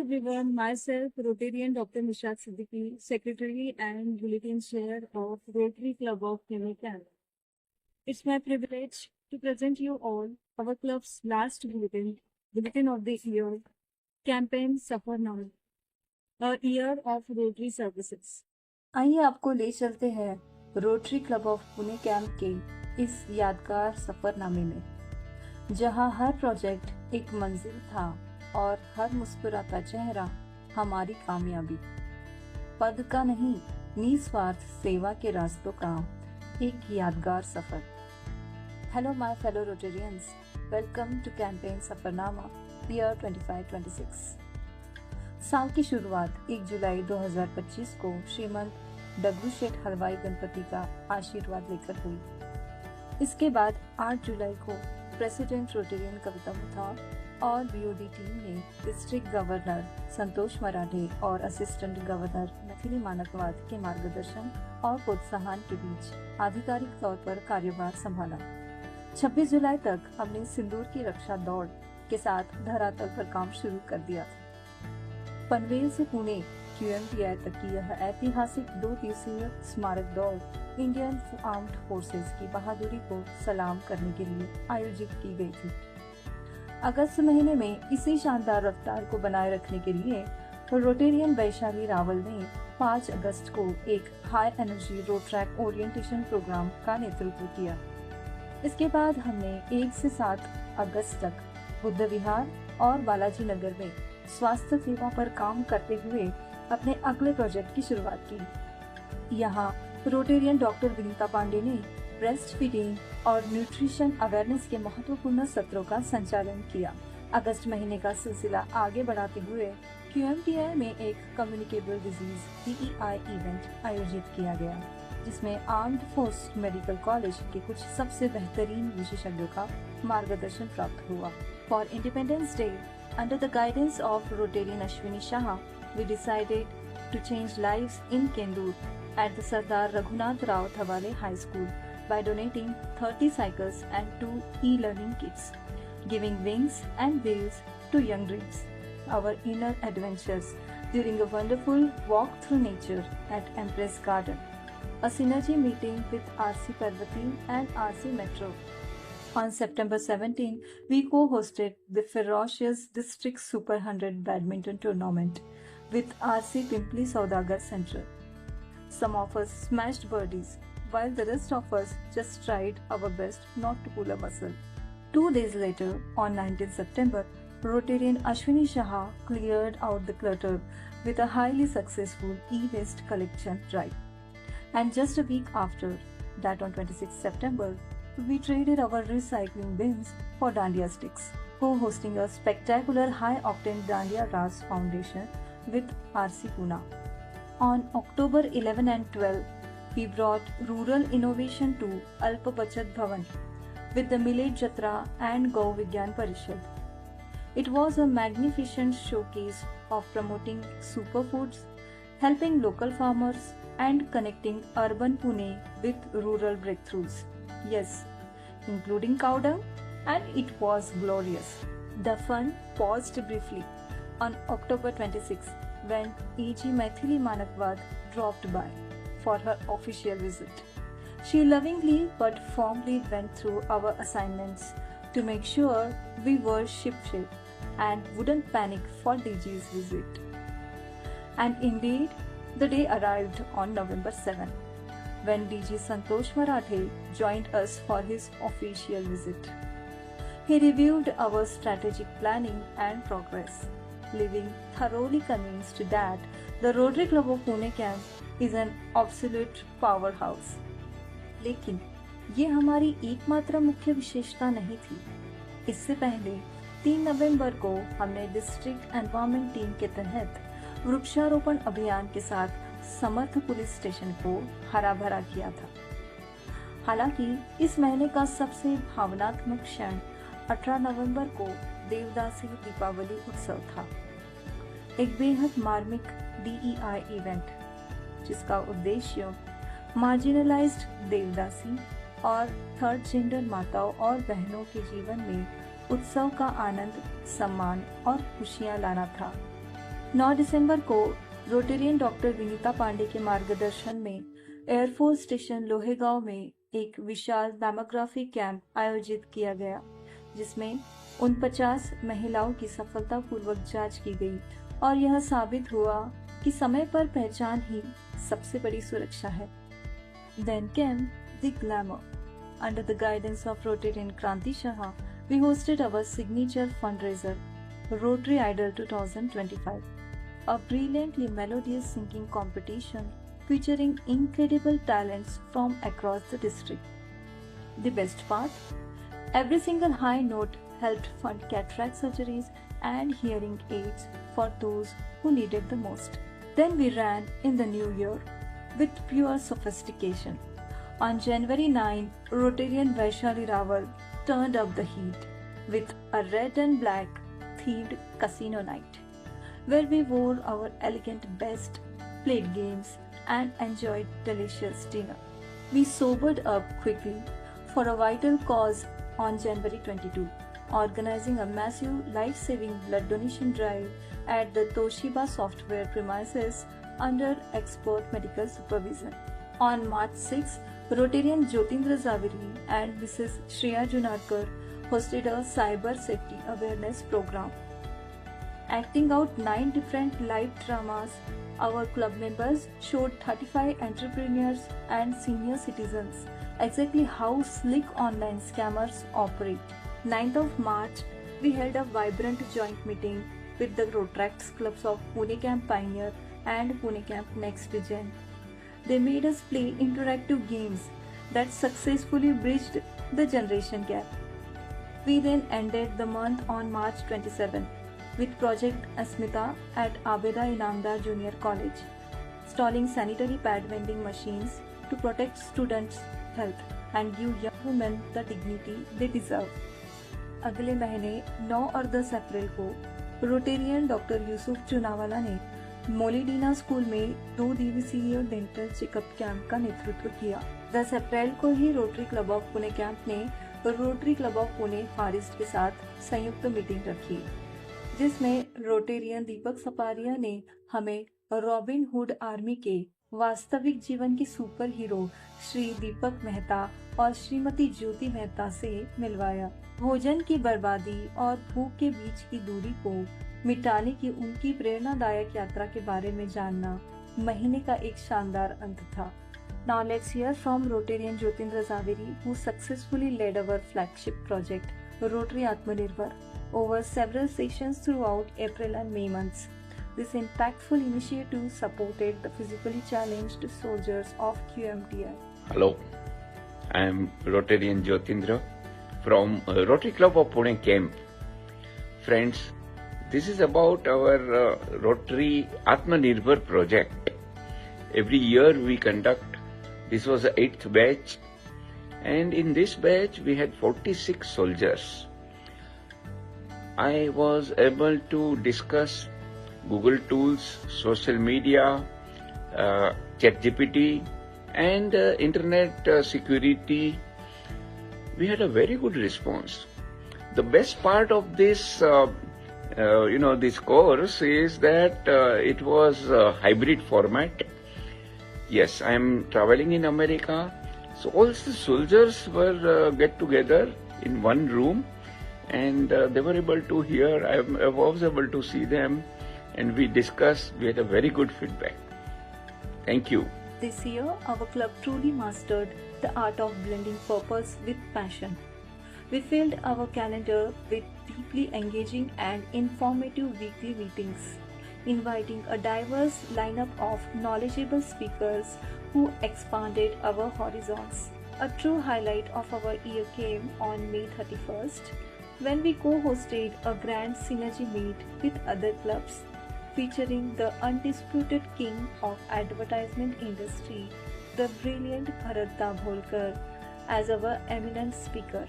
everyone, myself Rotarian Dr. Nishad Siddiqui, Secretary and Bulletin Chair of Rotary Club of Pune Camp. It's my privilege to present you all our club's last bulletin of the year, campaign Safar Naam, a year of Rotary services. आइए आपको ले चलते हैं rotary club of Pune camp के इस यादगार सफरनामे में, जहां हर प्रोजेक्ट एक मंजिल था और हर मुस्कुराता चेहरा हमारी कामयाबी। पद का नहीं, निस्वार्थ सेवा के रास्तों का एक यादगार सफर। Hello my fellow Rotarians, welcome to campaign सफरनामा ईयर 25-26। साल की शुरुआत 1 जुलाई 2025 को श्रीमंत डब्लू शेठ हलवाई गणपति का आशीर्वाद लेकर हुई। इसके बाद 8 जुलाई को प्रेसिडेंट रोटेरियन कविता मुथा और बीओडी टीम ने डिस्ट्रिक्ट गवर्नर संतोष मराठे और असिस्टेंट गवर्नर मैथिली मानकवाद के मार्गदर्शन और प्रोत्साहन के बीच आधिकारिक तौर पर कार्यभार संभाला। 26 जुलाई तक हमने सिंदूर की रक्षा दौड़ के साथ धरातल पर काम शुरू कर दिया था। पनवेल से पुणे QMTI तक की यह ऐतिहासिक 2 दिवसीय स्मारक दौड़ इंडियन आर्म्ड फोर्सेस की बहादुरी को सलाम करने के लिए आयोजित की गई थी। अगस्त महीने में इसी शानदार रफ्तार को बनाए रखने के लिए रोटेरियन वैशाली रावल ने 5 अगस्त को एक high energy road track orientation program का नेतृत्व किया। इसके बाद हमने 1 से 7 अगस्त तक बुद्ध विहार और बालाजी नगर में स्वास्थ्य सेवा पर काम करते हुए अपने अगले प्रोजेक्ट की शुरुआत की। यहाँ रोटेरियन डॉक्टर विनीता पांडे ने ब्रेस्ट फीडिंग और न्यूट्रिशन अवेयरनेस के महत्वपूर्ण सत्रों का संचालन किया। अगस्त महीने का सिलसिला आगे बढ़ाते हुए QMTI में एक कम्युनिकेबल डिजीज DEI इवेंट आयोजित किया गया, जिसमें आर्म्ड फोर्स मेडिकल कॉलेज के कुछ सबसे बेहतरीन विशेषज्ञों का मार्गदर्शन प्राप्त हुआ। For independence day, under the guidance of Rotarian Ashwini Shah, we decided to change lives in Kendur at the Sardar Raghunath Rao Thawale High School by donating 30 cycles and 2 e-learning kits, giving wings and wheels to young dreams. Our inner adventures during a wonderful walk through nature at Empress Garden, a synergy meeting with RC Parvati and RC Metro. On September 17, we co-hosted the ferocious District Super 100 Badminton Tournament with RC Pimpli Saudagar Central. Some of us smashed birdies, while the rest of us just tried our best not to pull a muscle. 2 days later, on 19 September, Rotarian Ashwini Shah cleared out the clutter with a highly successful e-waste collection drive. And just a week after that, on 26 September, we traded our recycling bins for dandiya sticks, co-hosting a spectacular high-octane Dandiya Ras Foundation with RC Pune. On October 11 and 12, we brought rural innovation to Alp Bachat Bhavan with the Millet Jatra and Gau Vigyan Parishad. It was a magnificent showcase of promoting superfoods, helping local farmers, and connecting urban Pune with rural breakthroughs. Yes, including cow dung, and it was glorious. The fun paused briefly on October 26 when E.G. Maithili Manakwad dropped by for her official visit. She lovingly but firmly went through our assignments to make sure we were shipshape and wouldn't panic for DG's visit. And indeed, the day arrived on November 7. When DG Santosh Marathe joined us for his official visit. He reviewed our strategic planning and progress, leaving thoroughly convinced that the Rotary Club of Pune Camp is an absolute powerhouse. लेकिन ये हमारी एकमात्र मुख्य विशेषता नहीं थी। इससे पहले 3 नवंबर को हमने डिस्ट्रिक्ट एनवायरनमेंट टीम के तहत वृक्षारोपण अभियान के साथ समर्थ पुलिस स्टेशन को हरा भरा किया था। हालांकि इस महीने का सबसे भावनात्मक क्षण 18 नवंबर को देवदासी दीपावली उत्सव था, एक बेहद मार्मिक DEI इवेंट जिसका उद्देश्य मार्जिनलाइज्ड देवदासी और थर्ड जेंडर माताओं और बहनों के जीवन में उत्सव का आनंद, सम्मान और खुशियां लाना था। 9 दिसंबर को रोटेरियन डॉक्टर विनीता पांडे के मार्गदर्शन में एयरफोर्स स्टेशन लोहेगांव में एक विशाल मैमोग्राफी कैंप आयोजित किया गया, जिसमें 49 महिलाओं की सफलतापूर्वक जांच की गई और यह साबित हुआ कि समय पर पहचान ही सबसे बड़ी सुरक्षा है। Then came the glamour. Under the guidance of Rotarian Kranti Shah, we hosted our signature fundraiser, Rotary Idol 2025, a brilliantly melodious singing competition featuring incredible talents from across the district. The best part? Every single high note helped fund cataract surgeries and hearing aids for those who needed the most. Then we ran in the new year with pure sophistication. On January 9, Rotarian Vaishali Rawal turned up the heat with a red and black themed casino night, where we wore our elegant best, played games, and enjoyed delicious dinner. We sobered up quickly for a vital cause on January 22, organizing a massive life-saving blood donation drive at the Toshiba software premises under expert medical supervision. On March 6, Rotarian Jyotindra Zaveri and Mrs. Shreya Junarkar hosted a cyber safety awareness program. Acting out 9 different live dramas, our club members showed 35 entrepreneurs and senior citizens exactly how slick online scammers operate. 9th of March, we held a vibrant joint meeting with the Rotrax clubs of Pune Camp Pioneer and Pune Camp Next Gen. They made us play interactive games that successfully bridged the generation gap. We then ended the month on March 27 with Project Asmita at Abeda Inamdar Junior College, installing sanitary pad vending machines to protect students' health and give young women the dignity they deserve. अगले महीने 9 और 10 अप्रैल को Rotarian doctor Yusuf चुनावाला ने मोलिडीना school में 2 दिवसीय dental checkup camp का नेतृत्व किया। 10 अप्रैल को ही Rotary club of Pune camp ने Rotary club of Pune forest के साथ संयुक्त मीटिंग रखी, जिसमें रोटेरियन दीपक सपारिया ने हमें रॉबिन हुड आर्मी के वास्तविक जीवन के सुपर हीरो श्री दीपक मेहता और श्रीमती ज्योति मेहता से मिलवाया। भोजन की बर्बादी और भूख के बीच की दूरी को मिटाने की उनकी प्रेरणादायक यात्रा के बारे में जानना महीने का एक शानदार अंत था। Now let's hear from Rotarian Jyotindra Zaveri, who successfully led our flagship project, Rotary Atmanirbhar, over several sessions throughout April and May months. This impactful initiative supported the physically challenged soldiers of QMTI. Hello, I am Rotarian Jyotindra from Rotary Club of Pune Camp. Friends, this is about our Rotary Atmanirbhar project. Every year we conduct, this was the 8th batch, and in this batch we had 46 soldiers. I was able to discuss Google tools, social media, ChatGPT, and internet security. We had a very good response. The best part of this, this course is that it was a hybrid format. Yes, I am traveling in America, so all the soldiers were get together in one room, and they were able to hear. I was able to see them, and we discussed. We had a very good feedback. Thank you. This year, our club truly mastered the art of blending purpose with passion. We filled our calendar with deeply engaging and informative weekly meetings, inviting a diverse lineup of knowledgeable speakers who expanded our horizons. A true highlight of our year came on May 31st, when we co-hosted a grand synergy meet with other clubs, featuring the undisputed king of advertisement industry, the brilliant Bharat Dabholkar, as our eminent speaker.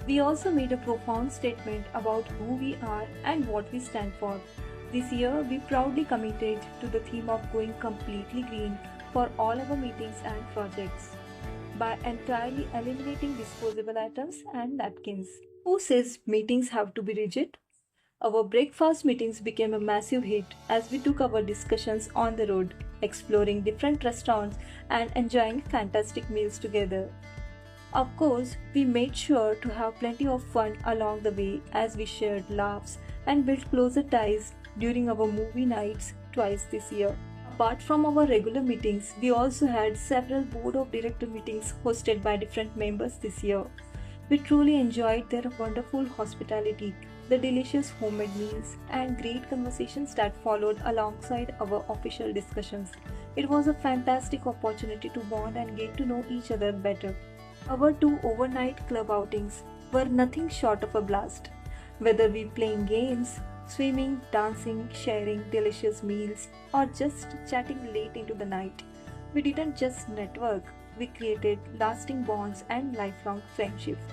We also made a profound statement about who we are and what we stand for. This year, we proudly committed to the theme of going completely green for all our meetings and projects by entirely eliminating disposable items and napkins. Who says meetings have to be rigid? Our breakfast meetings became a massive hit as we took our discussions on the road, exploring different restaurants and enjoying fantastic meals together. Of course, we made sure to have plenty of fun along the way as we shared laughs and built closer ties during our movie nights twice this year. Apart from our regular meetings, we also had several board of director meetings hosted by different members this year. We truly enjoyed their wonderful hospitality, the delicious homemade meals, and great conversations that followed alongside our official discussions. It was a fantastic opportunity to bond and get to know each other better. Our two overnight club outings were nothing short of a blast. Whether we playing games, swimming, dancing, sharing delicious meals, or just chatting late into the night, we didn't just network, we created lasting bonds and lifelong friendships.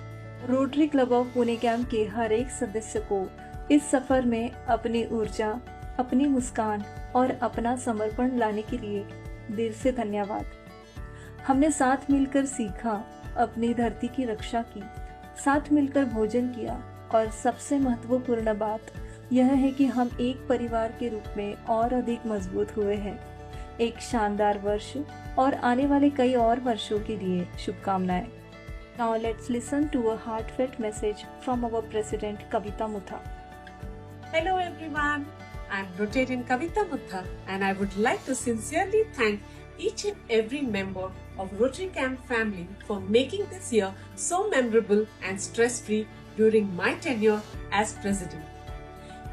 Rotary club of Pune camp के हर एक सदस्य को इस सफर में अपनी ऊर्जा, अपनी मुस्कान और अपना समर्पण लाने के लिए दिल से धन्यवाद। हमने साथ मिलकर सीखा, अपनी धरती की रक्षा की, साथ मिलकर भोजन किया और सबसे महत्वपूर्ण बात यह है कि हम एक परिवार के रूप में और अधिक मजबूत हुए हैं। एक शानदार वर्ष और आने वाले कई और वर्षों के लिए शुभकामनाएं। Now let's listen to a heartfelt message from our president Kavita Mutha. Hello everyone, I'm Rotarian Kavita Mutha and I would like to sincerely thank each and every member of Rotary Camp family for making this year so memorable and stress-free during my tenure as president.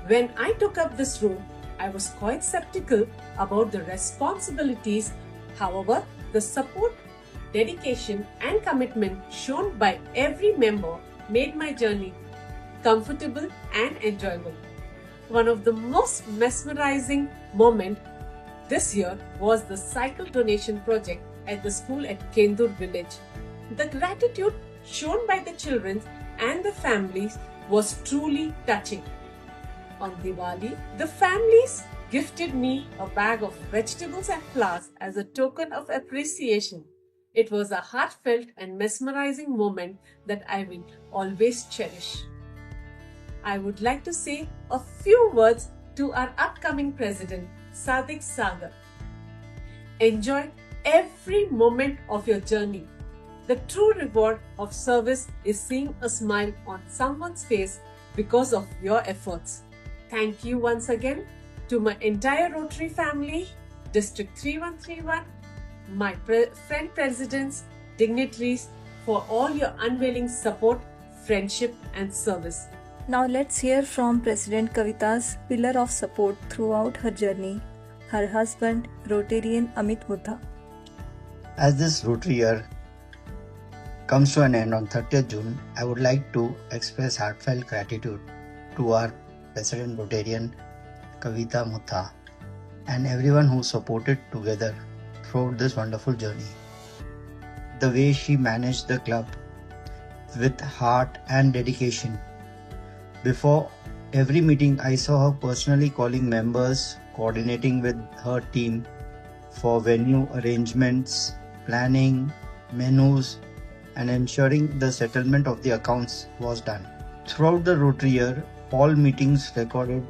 When I took up this role, I was quite skeptical about the responsibilities. However, the support, dedication and commitment shown by every member made my journey comfortable and enjoyable. One of the most mesmerizing moments this year was the cycle donation project at the school at Kendur village. The gratitude shown by the children and the families was truly touching. On Diwali, the families gifted me a bag of vegetables and flowers as a token of appreciation. It was a heartfelt and mesmerizing moment that I will always cherish. I would like to say a few words to our upcoming president, Sadiq Sagar. Enjoy every moment of your journey. The true reward of service is seeing a smile on someone's face because of your efforts. Thank you once again to my entire Rotary family, District 3131, my friend presidents, dignitaries, for all your unwavering support, friendship and service. Now let's hear from President Kavita's pillar of support throughout her journey, her husband, Rotarian Amit Mutha. As this Rotary year comes to an end on 30th June, I would like to express heartfelt gratitude to our President Rotarian Kavita Mutha and everyone who supported together throughout this wonderful journey. The way she managed the club with heart and dedication. Before every meeting, I saw her personally calling members, coordinating with her team for venue arrangements, planning, menus, and ensuring the settlement of the accounts was done. Throughout the Rotary year, all meetings recorded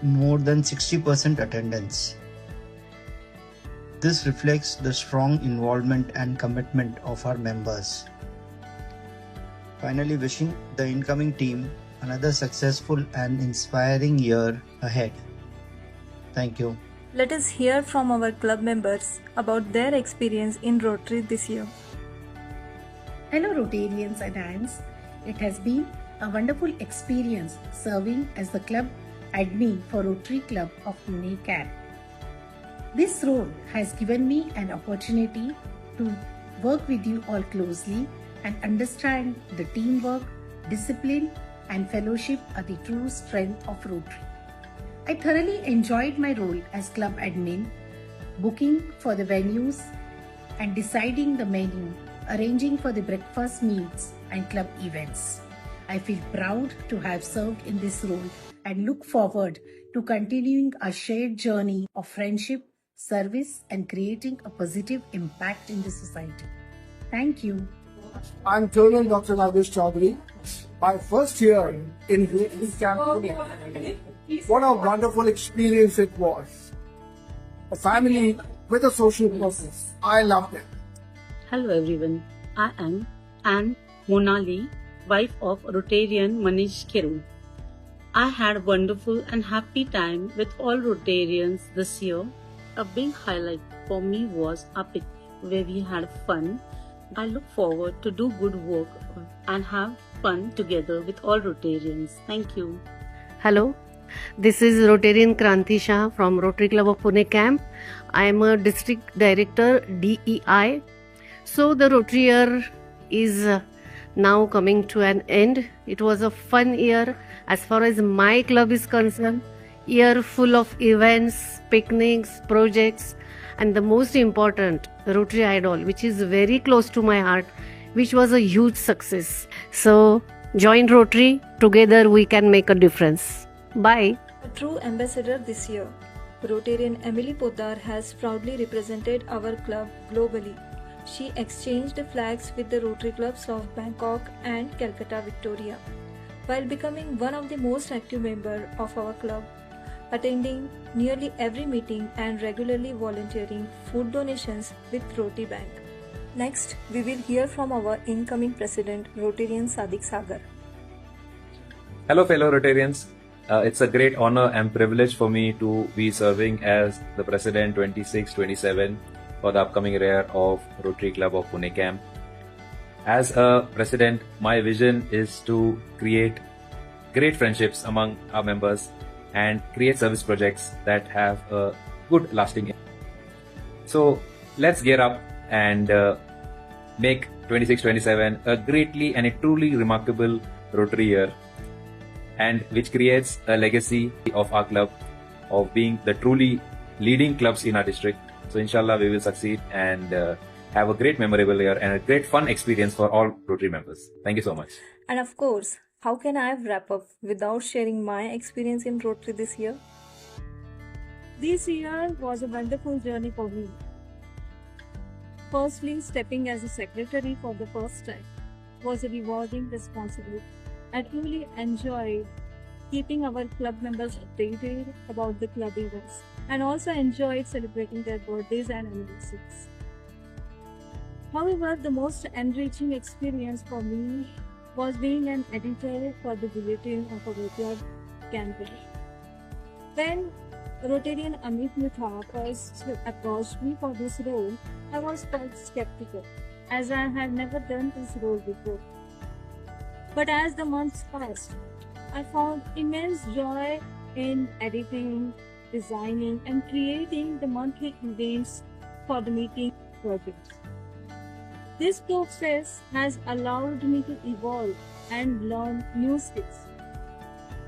more than 60% attendance. This reflects the strong involvement and commitment of our members. Finally, wishing the incoming team another successful and inspiring year ahead. Thank you. Let us hear from our club members about their experience in Rotary this year. Hello Rotarians and Ants. It has been a wonderful experience serving as the club admin for Rotary Club of Pune Camp. This role has given me an opportunity to work with you all closely and understand the teamwork, discipline and fellowship are the true strength of Rotary. I thoroughly enjoyed my role as club admin, booking for the venues and deciding the menu, arranging for the breakfast meets and club events. I feel proud to have served in this role and look forward to continuing our shared journey of friendship, service and creating a positive impact in the society. Thank you. I'm Colonel Dr. Nagesh Chaudhary, my first year in Rotary Camp Pune. What a wonderful experience it was. A family with a social purpose. I loved it. Hello everyone, I am Anne Monali, wife of Rotarian Manish Kiru. I had a wonderful and happy time with all Rotarians this year. A big highlight for me was our picnic where we had fun. I look forward to do good work and have fun together with all Rotarians. Thank you. Hello, this is Rotarian Kranti Shah from Rotary Club of Pune Camp. I am a District Director DEI. So the Rotary year is now coming to an end. It was a fun year as far as my club is concerned. Year full of events, picnics, projects, and the most important, Rotary Idol, which is very close to my heart, which was a huge success. So join Rotary, together we can make a difference. Bye. A true ambassador this year, Rotarian Emily Poddar has proudly represented our club globally. She exchanged flags with the Rotary clubs of Bangkok and Calcutta, Victoria, while becoming one of the most active members of our club, attending nearly every meeting and regularly volunteering food donations with Rotary Bank. Next, we will hear from our incoming president, Rotarian Sadiq Sagar. Hello fellow Rotarians. It's a great honor and privilege for me to be serving as the President 26-27 for the upcoming year of Rotary Club of Pune Camp. As a President, my vision is to create great friendships among our members and create service projects that have a good lasting impact. So let's gear up and make 26-27 a greatly and a truly remarkable Rotary year, and which creates a legacy of our club of being the truly leading clubs in our district. So inshallah we will succeed and have a great memorable year and a great fun experience for all Rotary members. Thank you so much. And of course, how can I wrap up without sharing my experience in Rotary this year? This year was a wonderful journey for me. Firstly, stepping as a secretary for the first time was a rewarding responsibility. I truly enjoyed keeping our club members updated about the club events and also enjoyed celebrating their birthdays and anniversaries. However, the most enriching experience for me was being an editor for the bulletin of a Rotary campaign. When Rotarian Amit Mutha first approached me for this role, I was quite skeptical as I had never done this role before. But as the months passed, I found immense joy in editing, designing, and creating the monthly events for the meeting projects. This process has allowed me to evolve and learn new skills.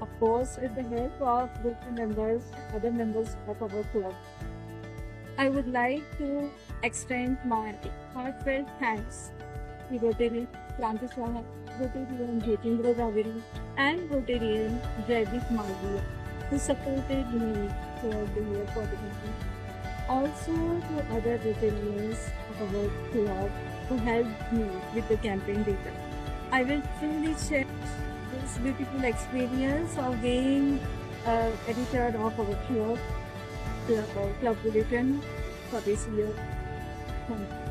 Of course, with the help of other members of our club. I would like to extend my heartfelt thanks to Rotarian Kranti Shah, Rotarian Jitendra Raviri, and Rotarian Jaideep Malviya, who supported me throughout the year for the meeting. Also to other Rotarians of our club who helped me with the campaign data. I will truly cherish this beautiful experience of being editor of our club bulletin for this year. Thank you.